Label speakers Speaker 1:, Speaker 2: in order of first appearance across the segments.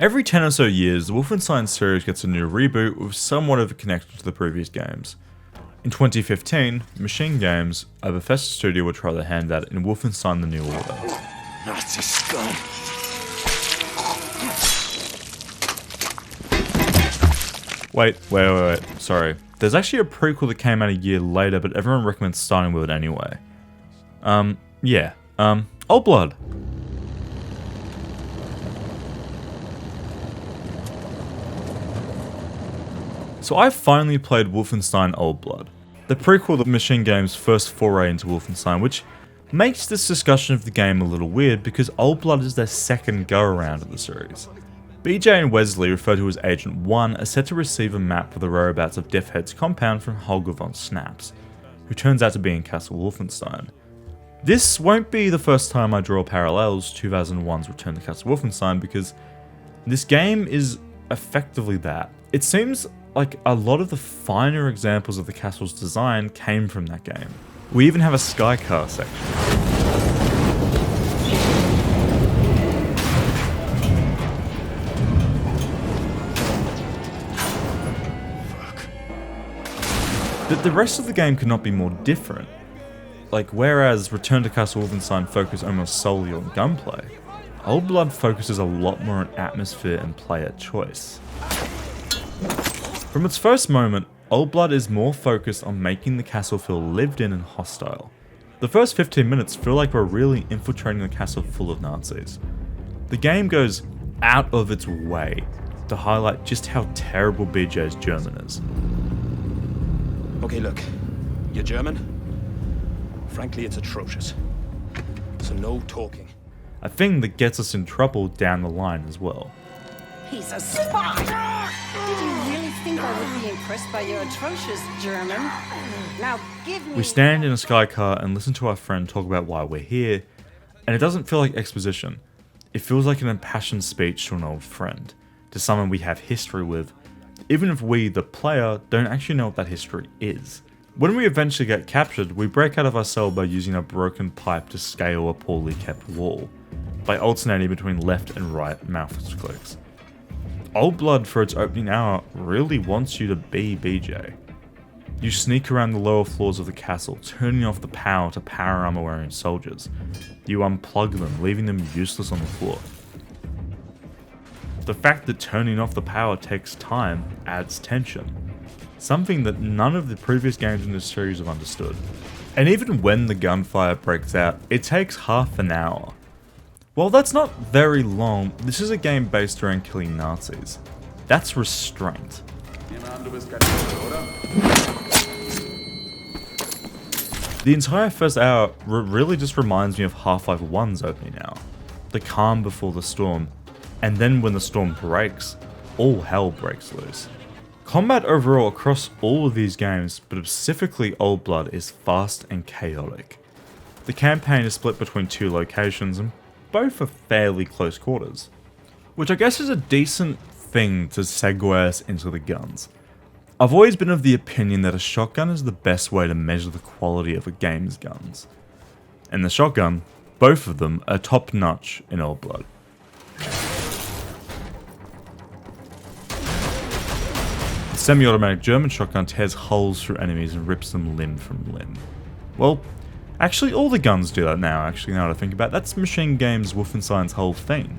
Speaker 1: Every 10 or so years, the Wolfenstein series gets a new reboot with somewhat of a connection to the previous games. In 2015, Machinegames, a Bethesda studio, would try their hand at it in Wolfenstein: The New Order.
Speaker 2: Nazi scum.
Speaker 1: Wait, sorry. There's actually a prequel that came out a year later, but everyone recommends starting with it anyway. Old Blood. So I finally played Wolfenstein Old Blood, the prequel to Machinegames' first foray into Wolfenstein, which makes this discussion of the game a little weird because Old Blood is their second go-around of the series. BJ and Wesley, referred to as Agent 1, are set to receive a map of the whereabouts of Death Head's compound from Holger von Snaps, who turns out to be in Castle Wolfenstein. This won't be the first time I draw parallels to 2001's Return to Castle Wolfenstein because this game is effectively that. It seems like a lot of the finer examples of the castle's design came from that game. We even have a sky car section. But the rest of the game could not be more different. Like, whereas Return to Castle Wolfenstein focused almost solely on gunplay, Old Blood focuses a lot more on atmosphere and player choice. From its first moment, Old Blood is more focused on making the castle feel lived in and hostile. The first 15 minutes feel like we're really infiltrating a castle full of Nazis. The game goes out of its way to highlight just how terrible BJ's German is.
Speaker 2: Okay, look. You're German? Frankly, it's atrocious. So no talking.
Speaker 1: A thing that gets us in trouble down the line as well.
Speaker 3: He's a spy! Did you really think I would be impressed by your atrocious German? Now give me...
Speaker 1: We stand in a sky car and listen to our friend talk about why we're here, and it doesn't feel like exposition. It feels like an impassioned speech to an old friend, to someone we have history with, even if we, the player, don't actually know what that history is. When we eventually get captured, we break out of our cell by using a broken pipe to scale a poorly kept wall, by alternating between left and right mouse clicks. Old Blood, for its opening hour, really wants you to be BJ. You sneak around the lower floors of the castle, turning off the power to power armor wearing soldiers. You unplug them, leaving them useless on the floor. The fact that turning off the power takes time adds tension, something that none of the previous games in this series have understood. And even when the gunfire breaks out, it takes half an hour. While that's not very long, this is a game based around killing Nazis. That's restraint. The entire first hour really just reminds me of Half-Life 1's opening hour. The calm before the storm, and then when the storm breaks, all hell breaks loose. Combat overall across all of these games, but specifically Old Blood, is fast and chaotic. The campaign is split between two locations, and both are fairly close quarters, which I guess is a decent thing to segue us into the guns. I've always been of the opinion that a shotgun is the best way to measure the quality of a game's guns. And the shotgun, both of them, are top notch in Old Blood. The semi-automatic German shotgun tears holes through enemies and rips them limb from limb. Well, actually, all the guns do that now, now that I think about it. That's Machinegames Wolfenstein's whole thing.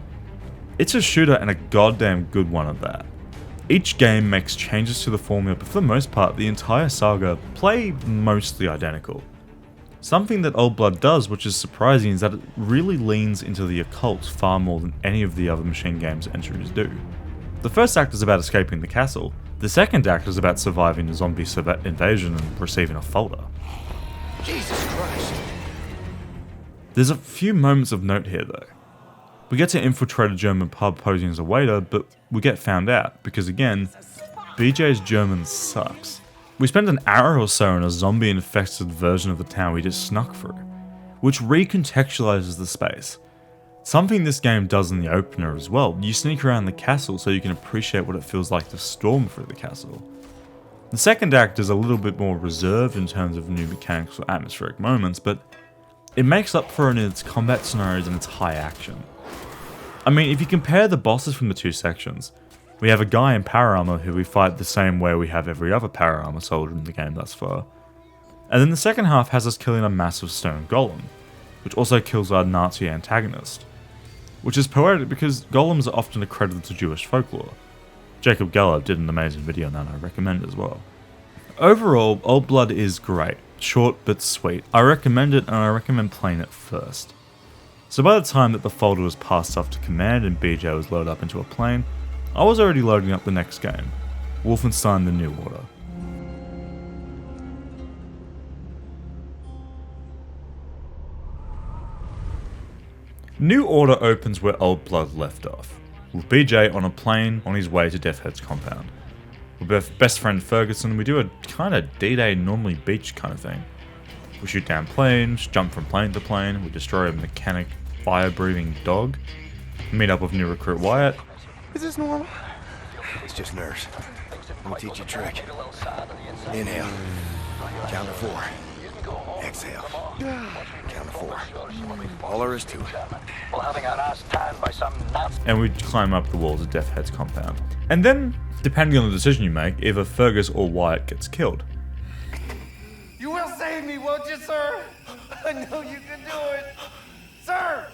Speaker 1: It's a shooter and a goddamn good one at that. Each game makes changes to the formula, but for the most part, the entire saga play mostly identical. Something that Old Blood does, which is surprising, is that it really leans into the occult far more than any of the other Machinegames entries do. The first act is about escaping the castle. The second act is about surviving a zombie invasion and receiving a folder.
Speaker 2: Jesus Christ.
Speaker 1: There's a few moments of note here though. We get to infiltrate a German pub posing as a waiter, but we get found out because again, BJ's German sucks. We spend an hour or so in a zombie-infested version of the town we just snuck through, which recontextualizes the space. Something this game does in the opener as well. You sneak around the castle so you can appreciate what it feels like to storm through the castle. The second act is a little bit more reserved in terms of new mechanics or atmospheric moments, but it makes up for it in its combat scenarios and its high action. I mean, if you compare the bosses from the two sections, we have a guy in power armor who we fight the same way we have every other power armor soldier in the game thus far. And then the second half has us killing a massive stone golem, which also kills our Nazi antagonist. Which is poetic because golems are often accredited to Jewish folklore. Jacob Geller did an amazing video on that I recommend as well. Overall, Old Blood is great, short but sweet. I recommend it and I recommend playing it first. So by the time that the folder was passed off to command and BJ was loaded up into a plane, I was already loading up the next game, Wolfenstein: The New Order. New Order opens where Old Blood left off, with BJ on a plane on his way to Death Head's compound. With best friend Ferguson, we do a kind of D-Day normally beach kind of thing. We shoot down planes, jump from plane to plane, we destroy a mechanic fire-breathing dog, meet up with new recruit Wyatt.
Speaker 4: Is this normal? It's just nerves. Let me teach you a trick. Inhale. Count to 4. Exhale. Count to 4. All there is to it.
Speaker 1: And we climb up the walls of Death Head's compound. And then, depending on the decision you make, either Fergus or Wyatt gets killed.
Speaker 4: You will save me, won't you, sir? I know you can do it. Sir!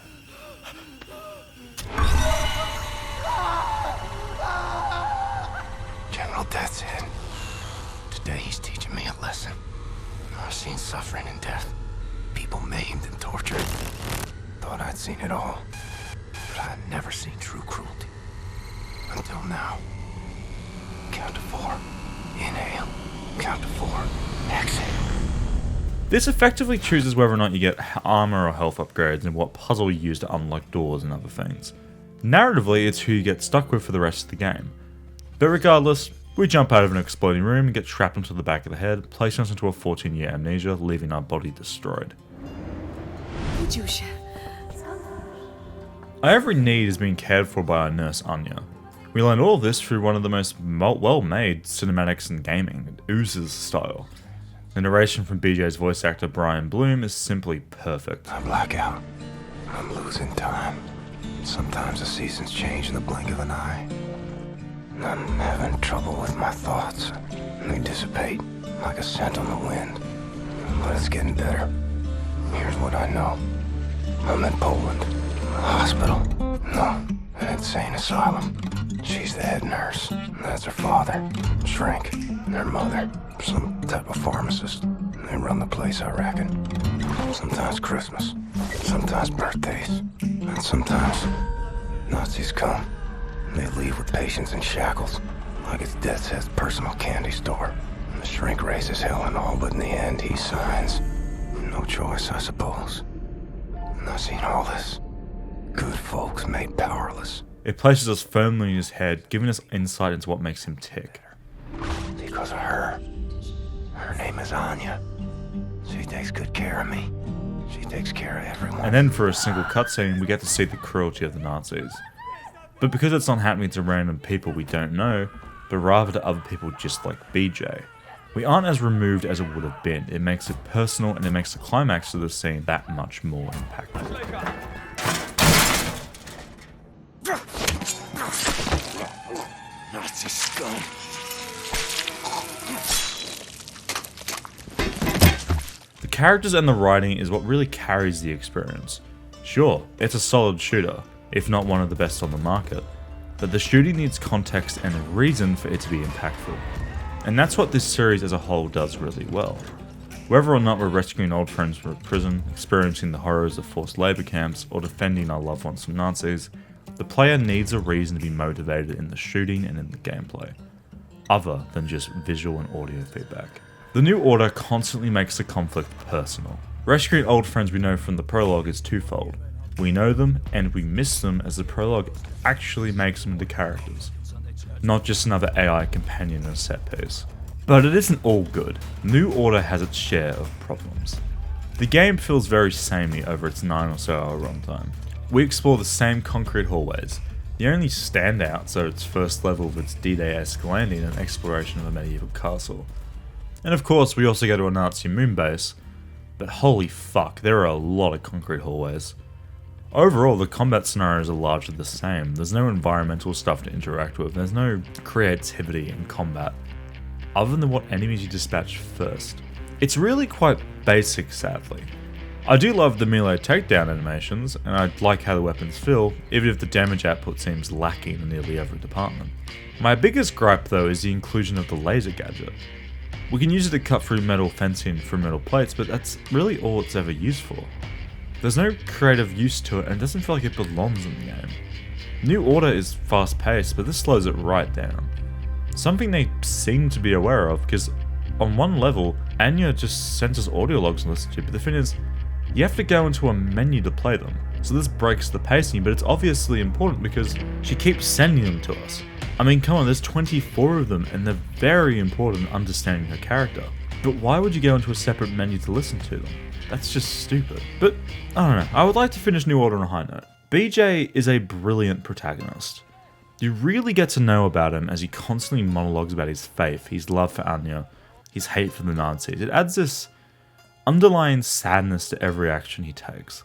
Speaker 4: General Death's Head. Today he's teaching me a lesson. I've seen suffering and death. People maimed and tortured. Thought I'd seen it all. But I'd never seen true cruelty. Until now. Count to 4. Inhale. Count to 4. Exhale.
Speaker 1: This effectively chooses whether or not you get armor or health upgrades and what puzzle you use to unlock doors and other things. Narratively, it's who you get stuck with for the rest of the game. But regardless, we jump out of an exploding room and get trapped into the back of the head, placing us into a 14-year amnesia, leaving our body destroyed. Our every need is being cared for by our nurse Anya. We learned all of this through one of the most well-made cinematics in gaming, it oozes style. The narration from BJ's voice actor Brian Bloom is simply perfect.
Speaker 4: I black out. I'm losing time. Sometimes the seasons change in the blink of an eye. I'm having trouble with my thoughts. They dissipate like a scent on the wind. But it's getting better. Here's what I know. I'm in Poland. A hospital. No, an insane asylum. She's the head nurse. That's her father. Shrink. And her mother. Some type of pharmacist. They run the place, I reckon. Sometimes Christmas. Sometimes birthdays. And sometimes Nazis come. They leave with patients in shackles, like it's Death's Head's personal candy store. And the shrink raises hell and all, but in the end he signs. No choice, I suppose. And I've seen all this. Good folks made powerless.
Speaker 1: It places us firmly in his head, giving us insight into what makes him tick.
Speaker 4: Because of her. Her name is Anya. She takes good care of me. She takes care of everyone.
Speaker 1: And then for a single cutscene, we get to see the cruelty of the Nazis. But because it's not happening to random people we don't know, but rather to other people just like BJ, we aren't as removed as it would have been. It makes it personal and it makes the climax of the scene that much more impactful.
Speaker 2: Nazi scum.
Speaker 1: The characters and the writing is what really carries the experience. Sure, it's a solid shooter, if not one of the best on the market, but the shooting needs context and reason for it to be impactful. And that's what this series as a whole does really well. Whether or not we're rescuing old friends from a prison, experiencing the horrors of forced labour camps, or defending our loved ones from Nazis, the player needs a reason to be motivated in the shooting and in the gameplay, other than just visual and audio feedback. The New Order constantly makes the conflict personal. Rescuing old friends we know from the prologue is twofold. We know them, and we miss them as the prologue actually makes them into characters, not just another AI companion in a set piece. But it isn't all good. New Order has its share of problems. The game feels very samey over its 9 or so hour runtime. We explore the same concrete hallways. The only standouts are its first level with its D-Day-esque landing and exploration of a medieval castle. And of course we also go to a Nazi moon base, but holy fuck, there are a lot of concrete hallways. Overall, the combat scenarios are largely the same. There's no environmental stuff to interact with, there's no creativity in combat, other than what enemies you dispatch first. It's really quite basic, sadly. I do love the melee takedown animations, and I like how the weapons feel, even if the damage output seems lacking in nearly every department. My biggest gripe though is the inclusion of the laser gadget. We can use it to cut through metal fencing through metal plates, but that's really all it's ever used for. There's no creative use to it and it doesn't feel like it belongs in the game. New Order is fast paced, but this slows it right down. Something they seem to be aware of, because on one level, Anya just sends us audio logs to listen to, but the thing is, you have to go into a menu to play them. So this breaks the pacing, but it's obviously important because she keeps sending them to us. I mean, come on, there's 24 of them and they're very important in understanding her character. But why would you go into a separate menu to listen to them? That's just stupid. But, I don't know, I would like to finish New Order on a high note. BJ is a brilliant protagonist. You really get to know about him as he constantly monologues about his faith, his love for Anya, his hate for the Nazis. It adds this underlying sadness to every action he takes.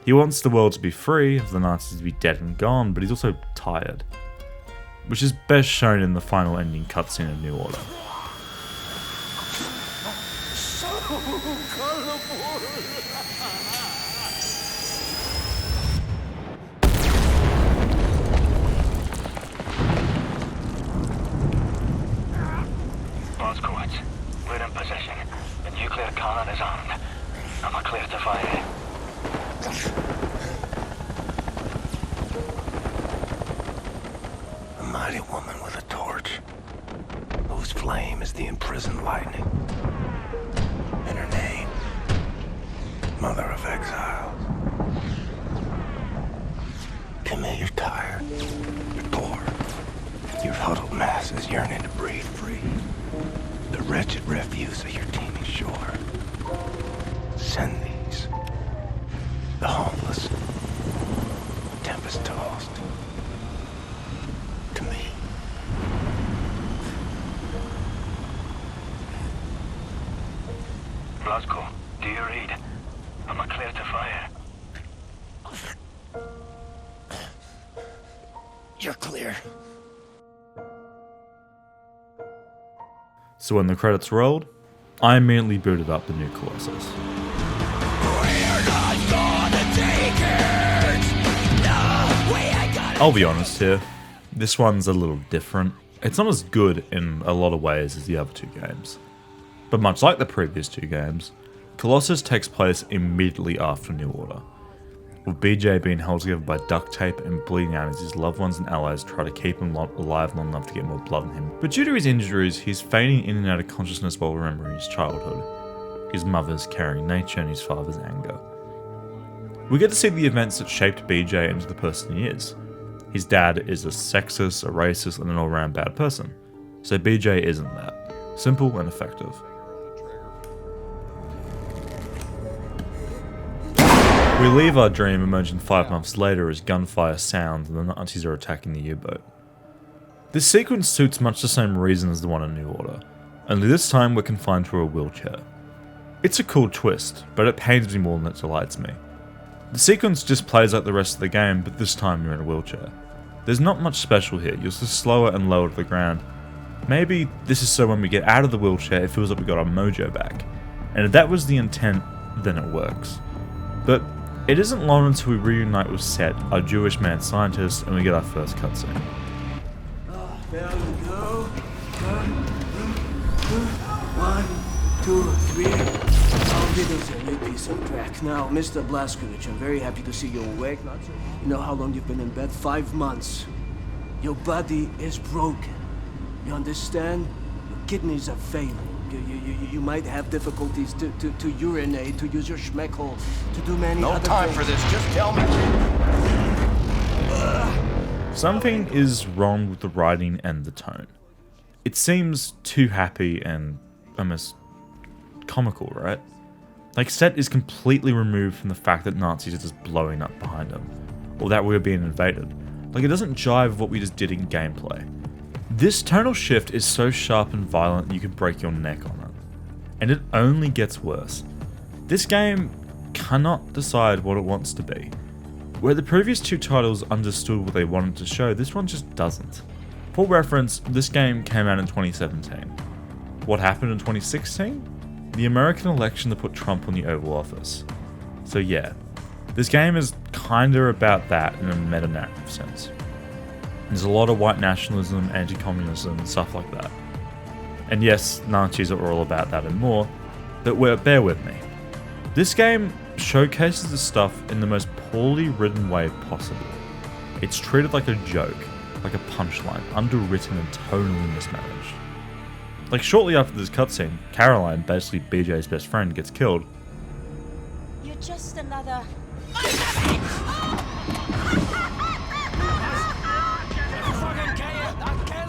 Speaker 1: He wants the world to be free, of the Nazis to be dead and gone, but he's also tired. Which is best shown in the final ending cutscene of New Order.
Speaker 4: Oscords, we're in possession. The nuclear cannon is armed. Am I clear to fire? A mighty woman with a torch, whose flame is the imprisoned lightning. And her name, Mother of Exiles. Camille, you're tired. You're bored. Your huddled masses yearning to breathe free. The wretched refuse of your teeming shore. Send these. The homeless, tempest-tossed, to me. Blasco, do you read? Am I clear to fire? You're clear.
Speaker 1: So when the credits rolled, I immediately booted up the new Colossus. I'll be honest here, this one's a little different. It's not as good in a lot of ways as the other two games. But much like the previous two games, Colossus takes place immediately after New Order, with BJ being held together by duct tape and bleeding out as his loved ones and allies try to keep him alive long enough to get more blood on him. But due to his injuries, he's fading in and out of consciousness while remembering his childhood, his mother's caring nature and his father's anger. We get to see the events that shaped BJ into the person he is. His dad is a sexist, a racist, and an all-round bad person. So BJ isn't that. Simple and effective. We leave our dream emerging 5 months later as gunfire sounds and the Nazis are attacking the U-boat. This sequence suits much the same reason as the one in New Order, only this time we're confined to a wheelchair. It's a cool twist, but it pains me more than it delights me. The sequence just plays like the rest of the game, but this time you're in a wheelchair. There's not much special here, you're just slower and lower to the ground. Maybe this is so when we get out of the wheelchair it feels like we got our mojo back, and if that was the intent, then it works. But it isn't long until we reunite with Set, our Jewish mad scientist, and we get our first cutscene.
Speaker 5: There we go. 1, 2, 3. I'll give us a new piece of crack. Now, Mr. Blazkowicz, I'm very happy to see you awake. You know how long you've been in bed? 5 months. Your body is broken. You understand? Your kidneys are failing. You might have difficulties to urinate, to use your schmeckhole, to do many other things. No time for this, just tell me.
Speaker 1: Something is wrong with the writing and the tone. It seems too happy and almost comical, right? Like, Set is completely removed from the fact that Nazis are just blowing up behind him, or that we're being invaded. Like, it doesn't jive with what we just did in gameplay. This tonal shift is so sharp and violent you could break your neck on it. And it only gets worse. This game cannot decide what it wants to be. Where the previous two titles understood what they wanted to show, this one just doesn't. For reference, this game came out in 2017. What happened in 2016? The American election that put Trump on the Oval Office. So yeah, this game is kinda about that in a meta-narrative sense. There's a lot of white nationalism, anti-communism, and stuff like that. And yes, Nazis are all about that and more, but bear with me. This game showcases the stuff in the most poorly written way possible. It's treated like a joke, like a punchline, underwritten and tonally mismanaged. Like shortly after this cutscene, Caroline, basically BJ's best friend, gets killed.
Speaker 6: You're just another...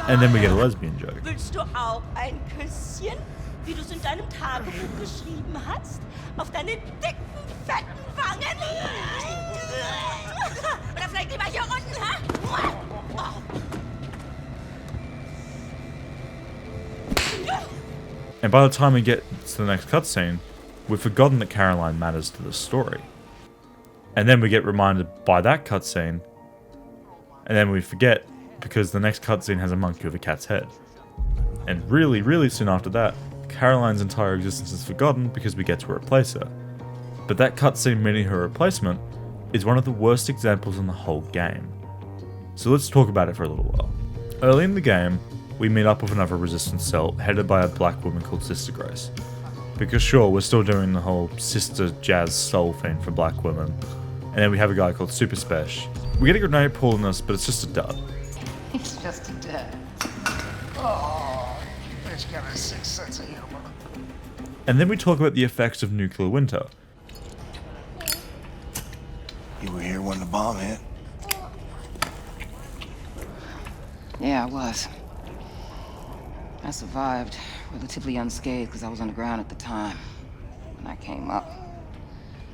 Speaker 1: And then we get a lesbian joke.
Speaker 6: Willst du auch ein Küsschen, wie du es in deinem Tagebuch geschrieben hast? Auf deine dicken, fetten Wangen? Oder vielleicht lieber hier unten, ha?
Speaker 1: And by the time we get to the next cutscene, we've forgotten that Caroline matters to the story. And then we get reminded by that cutscene, and then we forget because the next cutscene has a monkey with a cat's head. And really, really soon after that, Caroline's entire existence is forgotten because we get to replace her. But that cutscene meeting her replacement is one of the worst examples in the whole game. So let's talk about it for a little while. Early in the game, we meet up with another resistance cell headed by a black woman called Sister Grace. Because sure, we're still doing the whole sister jazz soul thing for black women. And then we have a guy called Super Spesh. We get a grenade pull in this, but it's just a dud.
Speaker 7: It's just a dud. Oh, bitch got a sick sense of humor.
Speaker 1: And then we talk about the effects of nuclear winter.
Speaker 2: You were here when the bomb hit?
Speaker 7: Yeah, I was. I survived relatively unscathed because I was on the ground at the time. When I came up,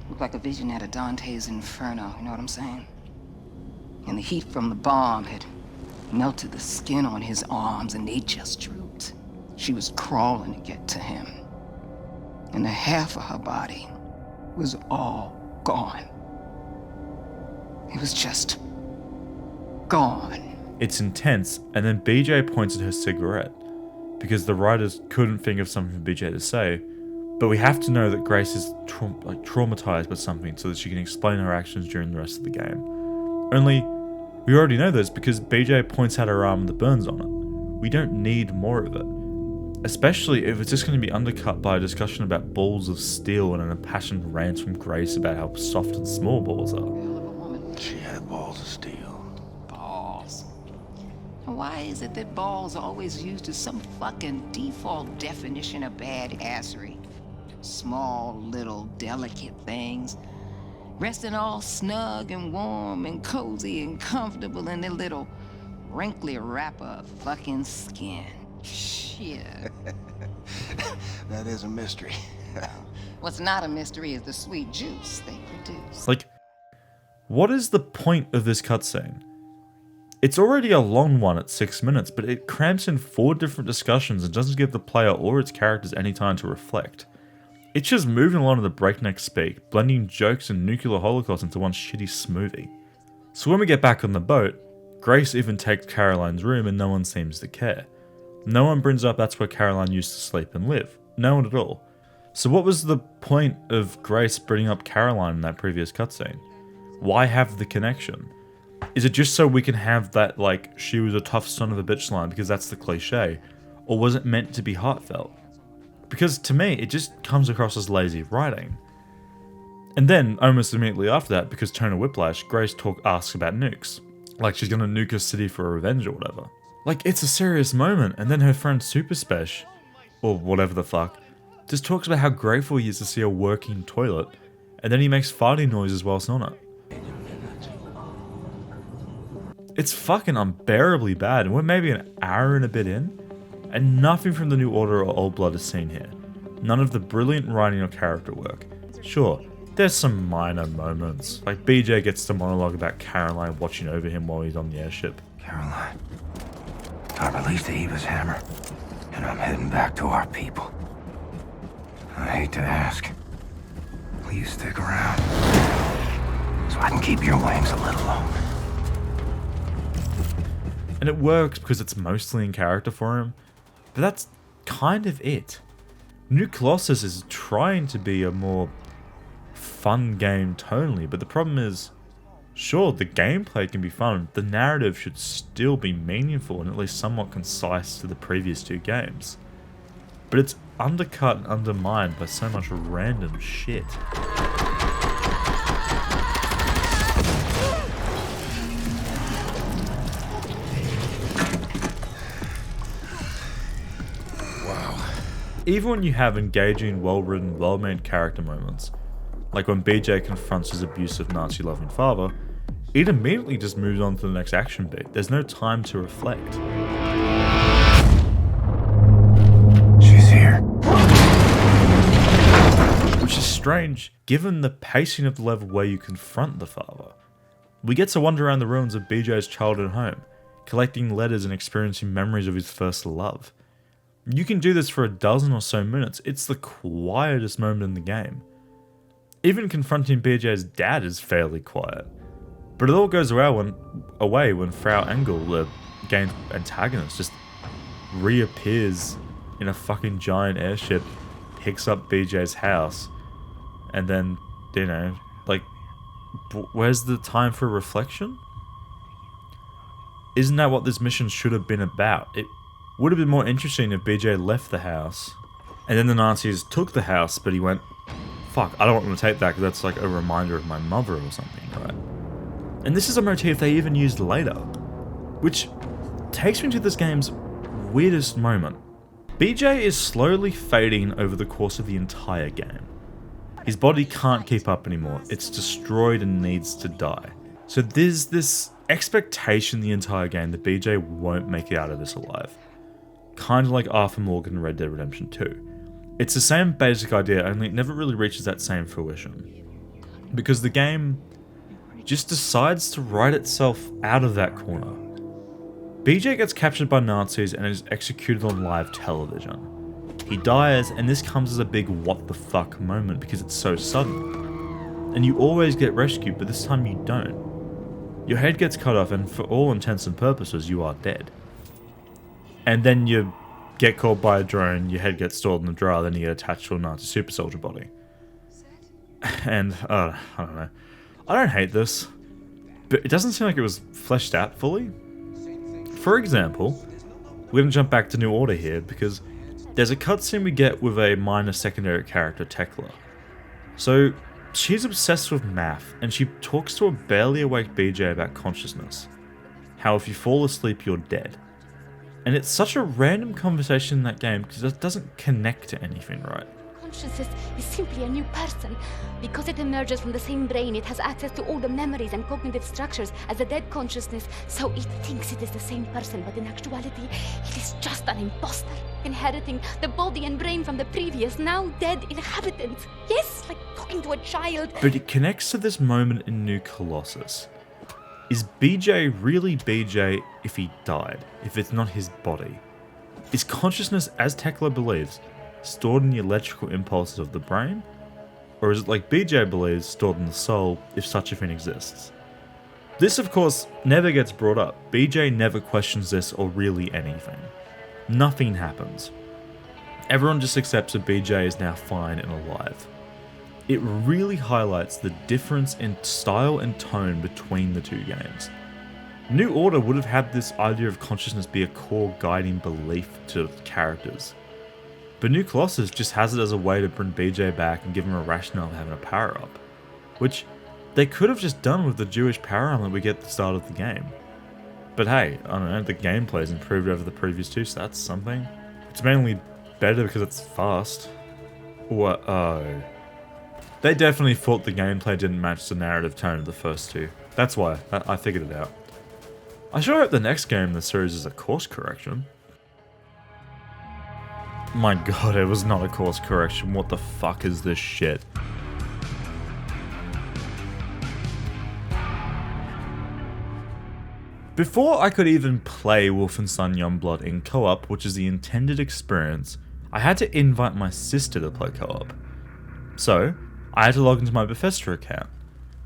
Speaker 7: looked like a vision out of Dante's Inferno, you know what I'm saying? And the heat from the bomb had melted the skin on his arms and they just drooped. She was crawling to get to him. And the half of her body was all gone. It was just gone.
Speaker 1: It's intense, and then BJ points at her cigarette, because the writers couldn't think of something for BJ to say, but we have to know that Grace is traumatized by something so that she can explain her actions during the rest of the game. Only, we already know this because BJ points at her arm that burns on it. We don't need more of it. Especially if it's just going to be undercut by a discussion about balls of steel and an impassioned rant from Grace about how soft and small balls are.
Speaker 2: She had balls of steel.
Speaker 7: Balls. Why is it that balls are always used as some fucking default definition of badassery? Small, little, delicate things. Resting all snug and warm and cozy and comfortable in their little wrinkly wrapper of fucking skin. Shit.
Speaker 2: That is a mystery.
Speaker 7: What's not a mystery is the sweet juice they produce.
Speaker 1: Like, what is the point of this cutscene? It's already a long one at 6 minutes, but it cramps in 4 different discussions and doesn't give the player or its characters any time to reflect. It's just moving along at a breakneck speed, blending jokes and nuclear holocaust into one shitty smoothie. So when we get back on the boat, Grace even takes Caroline's room and no one seems to care. No one brings up that's where Caroline used to sleep and live. No one at all. So what was the point of Grace bringing up Caroline in that previous cutscene? Why have the connection? Is it just so we can have that, like, she was a tough son of a bitch line because that's the cliche? Or was it meant to be heartfelt? Because to me, it just comes across as lazy writing. And then, almost immediately after that, because Tona Whiplash, Grace asks about nukes. Like she's gonna nuke a city for revenge or whatever. Like, it's a serious moment, and then her friend Super Spesh, or whatever the fuck, just talks about how grateful he is to see a working toilet, and then he makes farting noises whilst on it. It's fucking unbearably bad, and we're maybe an hour and a bit in, and nothing from the New Order or Old Blood is seen here. None of the brilliant writing or character work. Sure, there's some minor moments, like BJ gets to monologue about Caroline watching over him while he's on the airship.
Speaker 4: Caroline, I released the Eva's hammer, and I'm heading back to our people. I hate to ask, will you stick around? so I can keep your wings a little longer.
Speaker 1: And it works because it's mostly in character for him, but that's kind of it. New Colossus is trying to be a more fun game tonally, but the problem is, sure, the gameplay can be fun, the narrative should still be meaningful and at least somewhat concise to the previous two games. But it's undercut and undermined by so much random shit. Even when you have engaging, well-written, well-made character moments, like when BJ confronts his abusive Nazi-loving father, it immediately just moves on to the next action beat. There's no time to reflect.
Speaker 4: She's here.
Speaker 1: Which is strange, given the pacing of the level where you confront the father. We get to wander around the ruins of BJ's childhood home, collecting letters and experiencing memories of his first love. You can do this for a dozen or so minutes. It's the quietest moment in the game. Even confronting BJ's dad is fairly quiet. But it all goes away when Frau Engel, the game's antagonist, just reappears in a fucking giant airship, picks up BJ's house, and then, you know, like, where's the time for reflection? Isn't that what this mission should have been about? It would have been more interesting if BJ left the house, and then the Nazis took the house, but he went, fuck, I don't want to take that because that's like a reminder of my mother or something, right? And this is a motif they even used later, which takes me to this game's weirdest moment. BJ is slowly fading over the course of the entire game. His body can't keep up anymore, it's destroyed and needs to die. So there's this expectation the entire game that BJ won't make it out of this alive. Kind of like Arthur Morgan in Red Dead Redemption 2. It's the same basic idea, only it never really reaches that same fruition. Because the game just decides to write itself out of that corner. BJ gets captured by Nazis and is executed on live television. He dies, and this comes as a big what the fuck moment because it's so sudden. And you always get rescued, but this time you don't. Your head gets cut off, and for all intents and purposes, you are dead. And then you get caught by a drone, your head gets stored in the dryer, then you get attached to a Nazi super soldier body. And, I don't know. I don't hate this, but it doesn't seem like it was fleshed out fully. For example, we're going to jump back to New Order here, because there's a cutscene we get with a minor secondary character, Tekla. So, she's obsessed with math, and she talks to a barely awake BJ about consciousness. How if you fall asleep, you're dead. And it's such a random conversation in that game because it doesn't connect to anything, right?
Speaker 8: Consciousness is simply a new person. Because it emerges from the same brain, it has access to all the memories and cognitive structures as a dead consciousness, so it thinks it is the same person, but in actuality, it is just an imposter, inheriting the body and brain from the previous, now dead inhabitants. Yes, like talking to a child.
Speaker 1: But it connects to this moment in New Colossus. Is BJ really BJ if he died, if it's not his body? Is consciousness, as Tekla believes, stored in the electrical impulses of the brain? Or is it like BJ believes, stored in the soul, if such a thing exists? This, of course, never gets brought up. BJ never questions this or really anything. Nothing happens. Everyone just accepts that BJ is now fine and alive. It really highlights the difference in style and tone between the two games. New Order would have had this idea of consciousness be a core guiding belief to characters. But New Colossus just has it as a way to bring BJ back and give him a rationale of having a power-up. Which they could have just done with the Jewish power armor we get at the start of the game. But hey, I don't know, the gameplay's improved over the previous two, so that's something. It's mainly better because it's fast. What? Oh. They definitely thought the gameplay didn't match the narrative tone of the first two. That's why, I figured it out. I sure hope the next game in the series is a course correction. My god, it was not a course correction. What the fuck is this shit? Before I could even play Wolfenstein Youngblood in co-op, which is the intended experience, I had to invite my sister to play co-op. So, I had to log into my Bethesda account.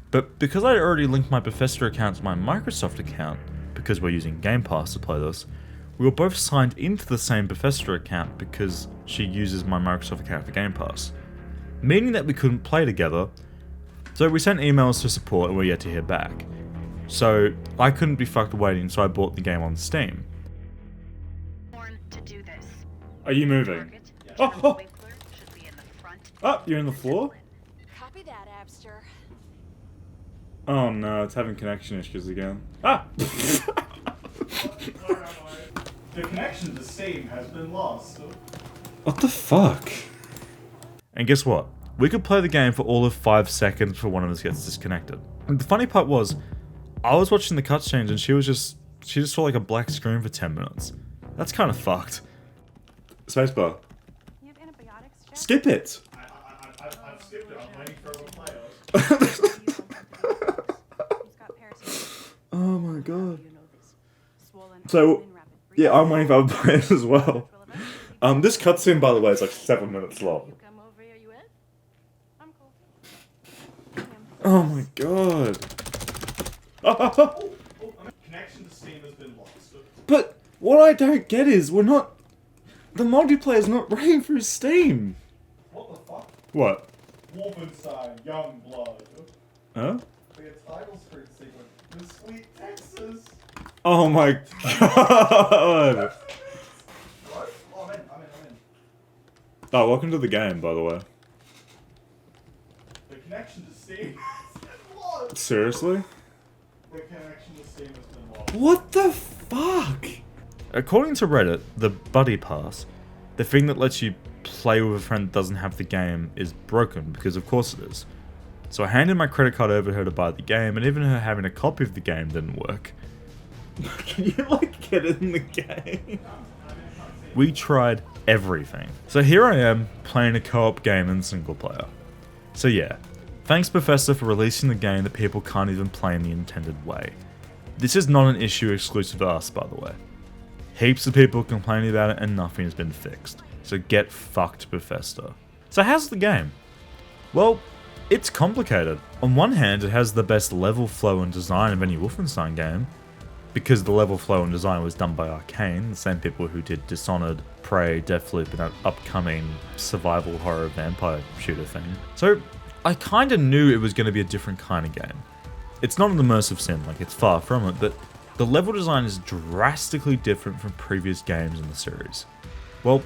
Speaker 1: But because I'd already linked my Bethesda account to my Microsoft account, because we're using Game Pass to play this, we were both signed into the same Bethesda account because she uses my Microsoft account for Game Pass. Meaning that we couldn't play together, so we sent emails to support and we're yet to hear back. So I couldn't be fucked waiting, so I bought the game on Steam. Are you moving? Oh, you're in the floor?
Speaker 3: Copy that, Abster.
Speaker 1: Oh no, it's having connection issues again. Ah!
Speaker 9: The connection to Steam has been lost.
Speaker 1: What the fuck? And guess what? We could play the game for all of 5 seconds before one of us gets disconnected. And the funny part was, I was watching the cutscenes and she just saw like a black screen for 10 minutes. That's kind of fucked. Spacebar.
Speaker 10: You have antibiotics, Jack?
Speaker 1: Skip it!
Speaker 9: I've skipped it. I'm waiting for a player.
Speaker 1: Oh my god. So, yeah, I'm waiting for other players as well. This cutscene, by the way, is like 7 minutes long. Oh my god.
Speaker 9: Connection to Steam has been lost.
Speaker 1: But what I don't get is we're not. The multiplayer's not running through Steam.
Speaker 9: What the fuck?
Speaker 1: What?
Speaker 9: Wolfenstein, Youngblood.
Speaker 1: Huh?
Speaker 9: The title screen sequence. The sweet Texas.
Speaker 1: Oh my god.
Speaker 9: What? Oh, I'm in.
Speaker 1: Oh, welcome to the game, by the way.
Speaker 9: The connection to Steam has been lost.
Speaker 1: Seriously?
Speaker 9: The connection to Steam has been lost.
Speaker 1: What the fuck? According to Reddit, the Buddy Pass, the thing that lets you play with a friend that doesn't have the game, is broken, because of course it is. So I handed my credit card over to her to buy the game, and even her having a copy of the game didn't work. Can you, like, get in the game? We tried everything. So here I am, playing a co-op game in single player. So yeah, thanks Bethesda for releasing the game that people can't even play in the intended way. This is not an issue exclusive to us, by the way. Heaps of people complaining about it and nothing has been fixed. So get fucked, Bethesda. So how's the game? Well, it's complicated. On one hand, it has the best level flow and design of any Wolfenstein game, because the level flow and design was done by Arcane, the same people who did Dishonored, Prey, Deathloop, and that upcoming survival horror vampire shooter thing. So I kinda knew it was going to be a different kind of game. It's not an immersive sim, like it's far from it, but the level design is drastically different from previous games in the series. Well,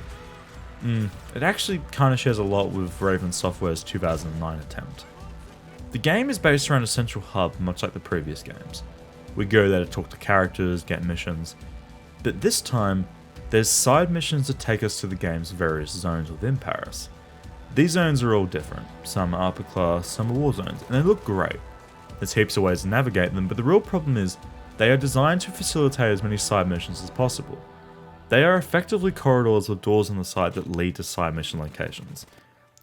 Speaker 1: it actually kind of shares a lot with Raven Software's 2009 attempt. The game is based around a central hub, much like the previous games. We go there to talk to characters, get missions, but this time, there's side missions that take us to the game's various zones within Paris. These zones are all different, some are upper class, some are war zones, and they look great. There's heaps of ways to navigate them, but the real problem is, they are designed to facilitate as many side missions as possible. They are effectively corridors with doors on the side that lead to side mission locations,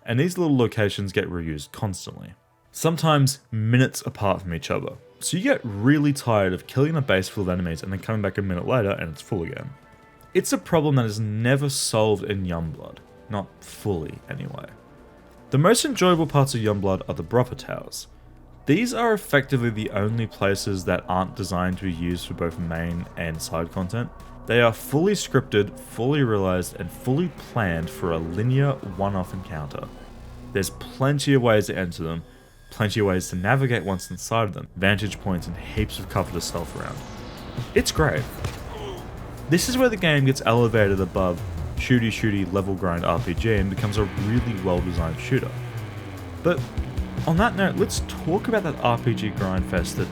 Speaker 1: and these little locations get reused constantly, sometimes minutes apart from each other. So you get really tired of killing a base full of enemies and then coming back a minute later and it's full again. It's a problem that is never solved in Youngblood, not fully anyway. The most enjoyable parts of Youngblood are the Brother Towers. These are effectively the only places that aren't designed to be used for both main and side content. They are fully scripted, fully realized, and fully planned for a linear one-off encounter. There's plenty of ways to enter them, plenty of ways to navigate once inside of them, vantage points and heaps of cover to stealth around. It's great. This is where the game gets elevated above shooty level grind RPG and becomes a really well designed shooter. But on that note, let's talk about that RPG grindfest that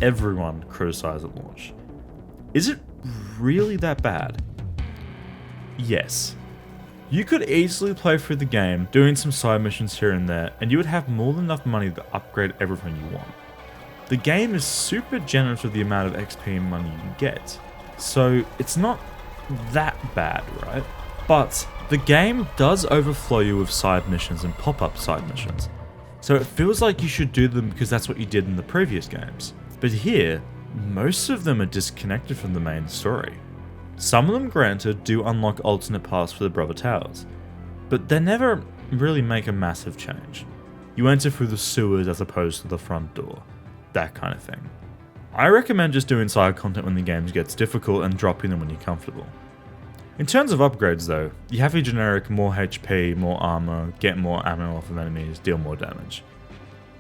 Speaker 1: everyone criticized at launch. Is it really that bad? Yes. You could easily play through the game, doing some side missions here and there, and you would have more than enough money to upgrade everything you want. The game is super generous with the amount of XP and money you get, so it's not that bad, right? But the game does overflow you with side missions and pop-up side missions, so it feels like you should do them because that's what you did in the previous games. But here, most of them are disconnected from the main story. Some of them, granted, do unlock alternate paths for the Brother Towers, but they never really make a massive change. You enter through the sewers as opposed to the front door. That kind of thing. I recommend just doing side content when the game gets difficult and dropping them when you're comfortable. In terms of upgrades though, you have your generic more HP, more armor, get more ammo off of enemies, deal more damage.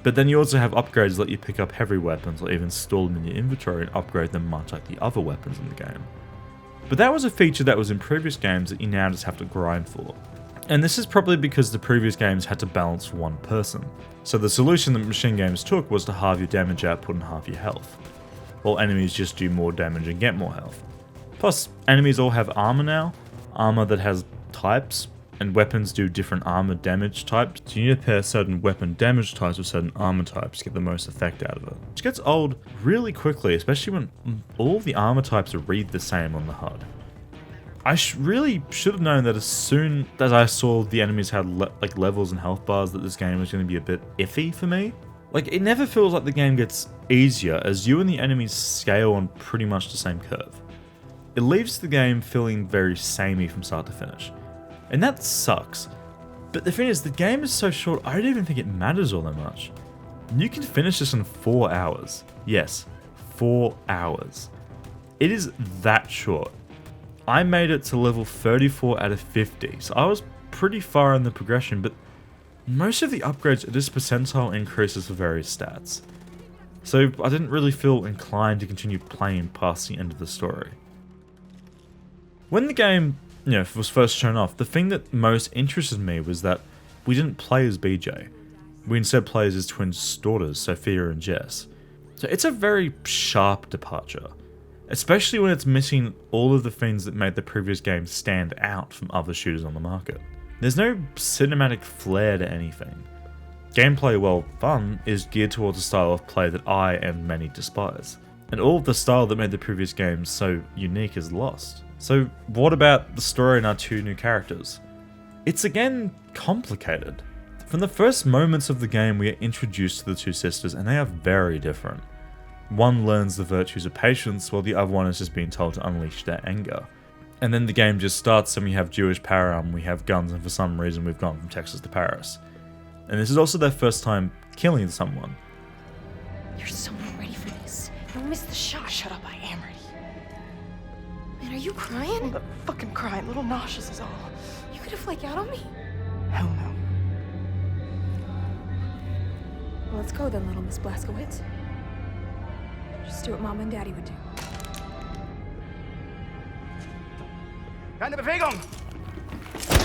Speaker 1: But then you also have upgrades that let you pick up heavy weapons or even store them in your inventory and upgrade them much like the other weapons in the game. But that was a feature that was in previous games that you now just have to grind for. And this is probably because the previous games had to balance for one person. So the solution that Machine Games took was to halve your damage output and halve your health. While enemies just do more damage and get more health. Plus, enemies all have armor now, armor that has types, and weapons do different armor damage types, so you need to pair certain weapon damage types with certain armor types to get the most effect out of it. Which gets old really quickly, especially when all of the armor types read the same on the HUD. I really should have known that as soon as I saw the enemies had levels and health bars that this game was going to be a bit iffy for me. Like, it never feels like the game gets easier as you and the enemies scale on pretty much the same curve. It leaves the game feeling very samey from start to finish. And that sucks. But the thing is, the game is so short, I don't even think it matters all that much. You can finish this in 4 hours. Yes, 4 hours. It is that short. I made it to level 34 out of 50, so I was pretty far in the progression, but most of the upgrades are just percentile increases for various stats. So I didn't really feel inclined to continue playing past the end of the story. When the game, was first shown off, the thing that most interested me was that we didn't play as BJ. We instead play as his twin daughters, Sophia and Jess. So it's a very sharp departure, especially when it's missing all of the things that made the previous game stand out from other shooters on the market. There's no cinematic flair to anything. Gameplay, while fun, is geared towards a style of play that I and many despise. And all of the style that made the previous games so unique is lost. So what about the story and our 2 new characters? It's again complicated. From the first moments of the game we are introduced to the 2 sisters and they are very different. One learns the virtues of patience while the other one is just being told to unleash their anger. And then the game just starts and we have Jewish power armor, we have guns, and for some reason we've gone from Texas to Paris. And this is also their first time killing someone.
Speaker 11: You're so ready for this. You'll miss the shot. Shut up, I am ready. Man, are you crying?
Speaker 12: I'm not fucking crying. Little nauseous is all.
Speaker 11: You could have flake out on me.
Speaker 12: Hell no.
Speaker 10: Well, let's go then, little Miss Blazkowicz. Just do what Mom and Daddy would do.
Speaker 12: Keine Bewegung! Was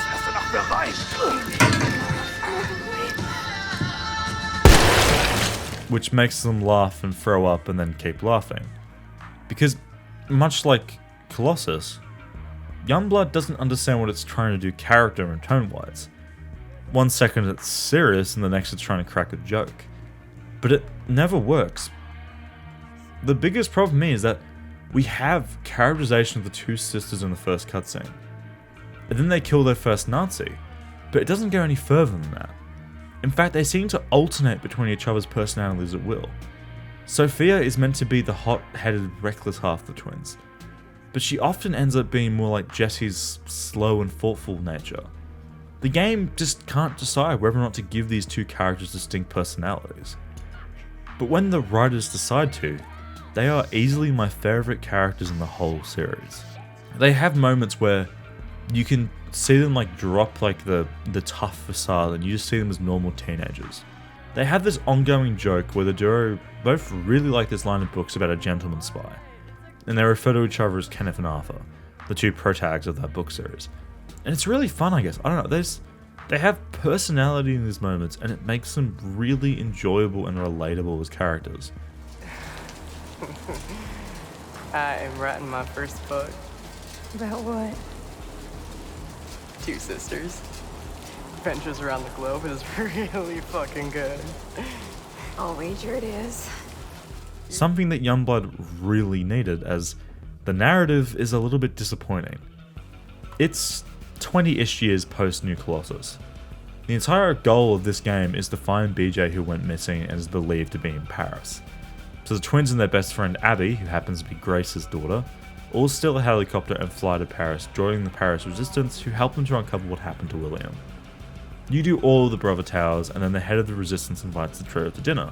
Speaker 12: hast du noch bereit?
Speaker 1: Which makes them laugh and throw up and then keep laughing. Because, much like Colossus, Youngblood doesn't understand what it's trying to do character and tone-wise. 1 second it's serious and the next it's trying to crack a joke. But it never works. The biggest problem for me is that we have characterization of the 2 sisters in the first cutscene. And then they kill their first Nazi. But it doesn't go any further than that. In fact, they seem to alternate between each other's personalities at will. Sophia is meant to be the hot-headed, reckless half of the twins. But she often ends up being more like Jesse's slow and thoughtful nature. The game just can't decide whether or not to give these 2 characters distinct personalities. But when the writers decide to, they are easily my favourite characters in the whole series. They have moments where you can see them drop the tough facade and you just see them as normal teenagers. They have this ongoing joke where the duo both really like this line of books about a gentleman spy. And they refer to each other as Kenneth and Arthur, the 2 protags of that book series. And it's really fun, I guess. I don't know, they have personality in these moments and it makes them really enjoyable and relatable as characters.
Speaker 12: I am writing my first book.
Speaker 10: About what?
Speaker 12: 2 sisters. Adventures around the globe is really fucking good.
Speaker 10: I'll wager it is.
Speaker 1: Something that Youngblood really needed, as the narrative is a little bit disappointing. It's 20-ish years post New Colossus. The entire goal of this game is to find BJ who went missing and is believed to be in Paris. So the twins and their best friend Abby, who happens to be Grace's daughter, all steal a helicopter and fly to Paris, joining the Paris resistance, who help them to uncover what happened to William. You do all of the Brother Towers, and then the head of the resistance invites the trio to dinner,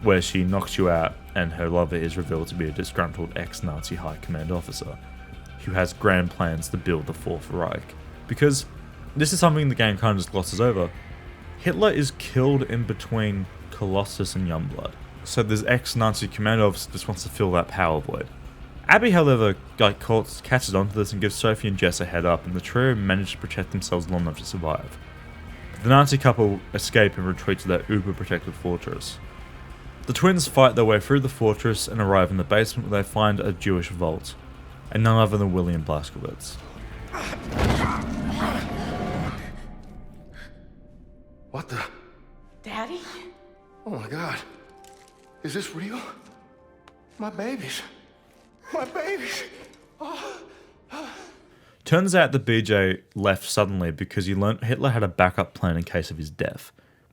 Speaker 1: where she knocks you out and her lover is revealed to be a disgruntled ex-Nazi high command officer, who has grand plans to build the Fourth Reich. Because this is something the game kind of just glosses over. Hitler is killed in between Colossus and Youngblood, so this ex-Nazi command officer just wants to fill that power void. Abby, however, catches onto this and gives Sophie and Jess a head up, and the trio manage to protect themselves long enough to survive. The Nazi couple escape and retreat to their uber-protected fortress. The twins fight their way through the fortress and arrive in the basement where they find a Jewish vault, and none other than William Blazkowicz.
Speaker 4: What the?
Speaker 6: Daddy?
Speaker 4: Oh my God. Is this real? My babies. My babies. Oh.
Speaker 1: Turns out that BJ left suddenly because he learnt Hitler had a backup plan in case of his death.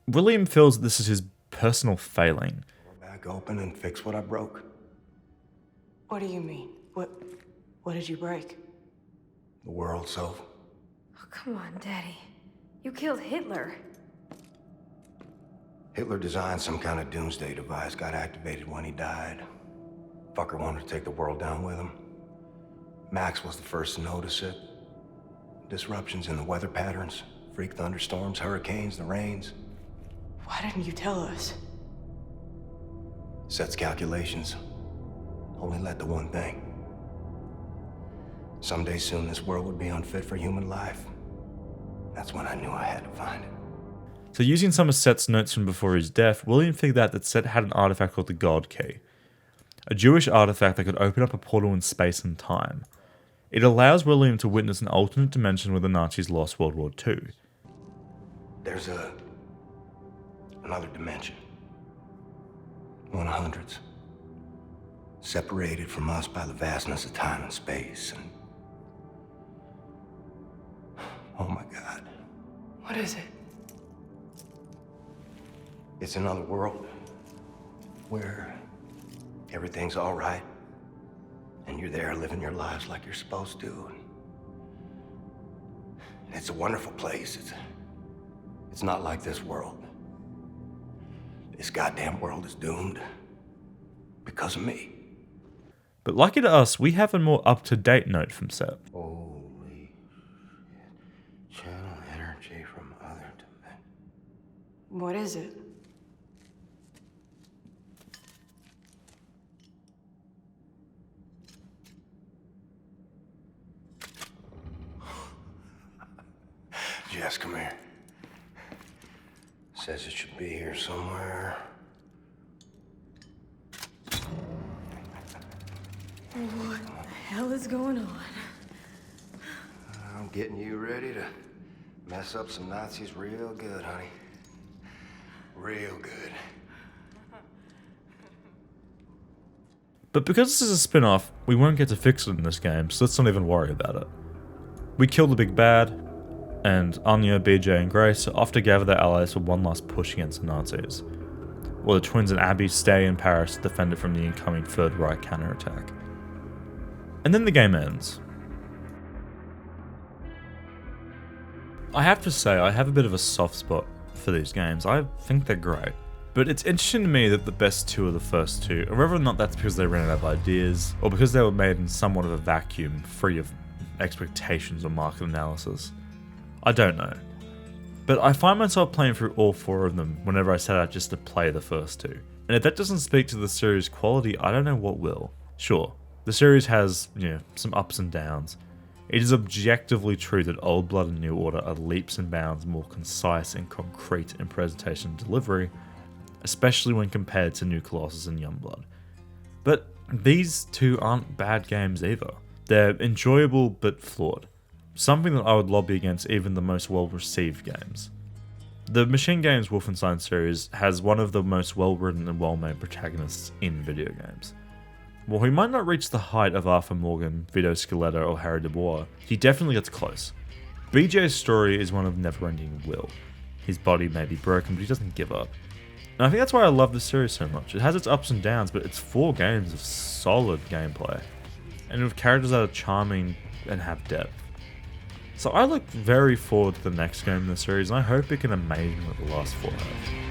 Speaker 1: William feels that this is his personal failing.
Speaker 4: Back open and fix what I broke.
Speaker 12: What do you mean? What did you break?
Speaker 4: The world, Soph.
Speaker 10: Oh, come on, Daddy. You killed Hitler.
Speaker 4: Hitler designed some kind of doomsday device, got activated when he died. Fucker wanted to take the world down with him. Max was the first to notice it. Disruptions in the weather patterns, freak thunderstorms, hurricanes, the rains.
Speaker 12: Why didn't you tell us?
Speaker 4: Sets calculations. Only led to one thing. Someday soon this world would be unfit for human life. That's when I knew I had to find it.
Speaker 1: So using some of Set's notes from before his death, William figured out that Set had an artifact called the God Key. A Jewish artifact that could open up a portal in space and time. It allows William to witness an alternate dimension where the Nazis lost World War II.
Speaker 4: There's another dimension. One of hundreds. Separated from us by the vastness of time and space, and... oh my God.
Speaker 12: What is it?
Speaker 4: It's another world where everything's all right, and you're there living your lives like you're supposed to. And it's a wonderful place. It's not like this world. This goddamn world is doomed because of me.
Speaker 1: But lucky to us, we have a more up-to-date note from Set.
Speaker 4: Holy shit. Channel energy from other dimensions.
Speaker 12: What is it?
Speaker 4: Jess, come here. Says it should be here somewhere.
Speaker 10: What the hell is going on?
Speaker 4: I'm getting you ready to mess up some Nazis real good, honey. Real good.
Speaker 1: But because this is a spin-off, we won't get to fix it in this game, so let's not even worry about it. We kill the big bad, and Anya, BJ, and Grace are off to gather their allies for one last push against the Nazis, while the twins and Abby stay in Paris to defend it from the incoming Third Reich counterattack. And then the game ends. I have to say, I have a bit of a soft spot for these games. I think they're great. But it's interesting to me that the best two are the first two, and whether or not that's because they ran out of ideas, or because they were made in somewhat of a vacuum, free of expectations or market analysis. I don't know. But I find myself playing through all four of them whenever I set out just to play the first two. And if that doesn't speak to the series' quality, I don't know what will. Sure, the series has, some ups and downs. It is objectively true that Old Blood and New Order are leaps and bounds more concise and concrete in presentation and delivery, especially when compared to New Colossus and Youngblood. But these two aren't bad games either. They're enjoyable but flawed. Something that I would lobby against even the most well-received games. The Machinegames Wolfenstein series has one of the most well-written and well-made protagonists in video games. While he might not reach the height of Arthur Morgan, Vito Scaletta, or Harry Dubois, he definitely gets close. BJ's story is one of never-ending will. His body may be broken, but he doesn't give up. And I think that's why I love this series so much. It has its ups and downs, but it's 4 games of solid gameplay. and with characters that are charming and have depth. So I look very forward to the next game in the series, and I hope it can amaze me what the last 4 have.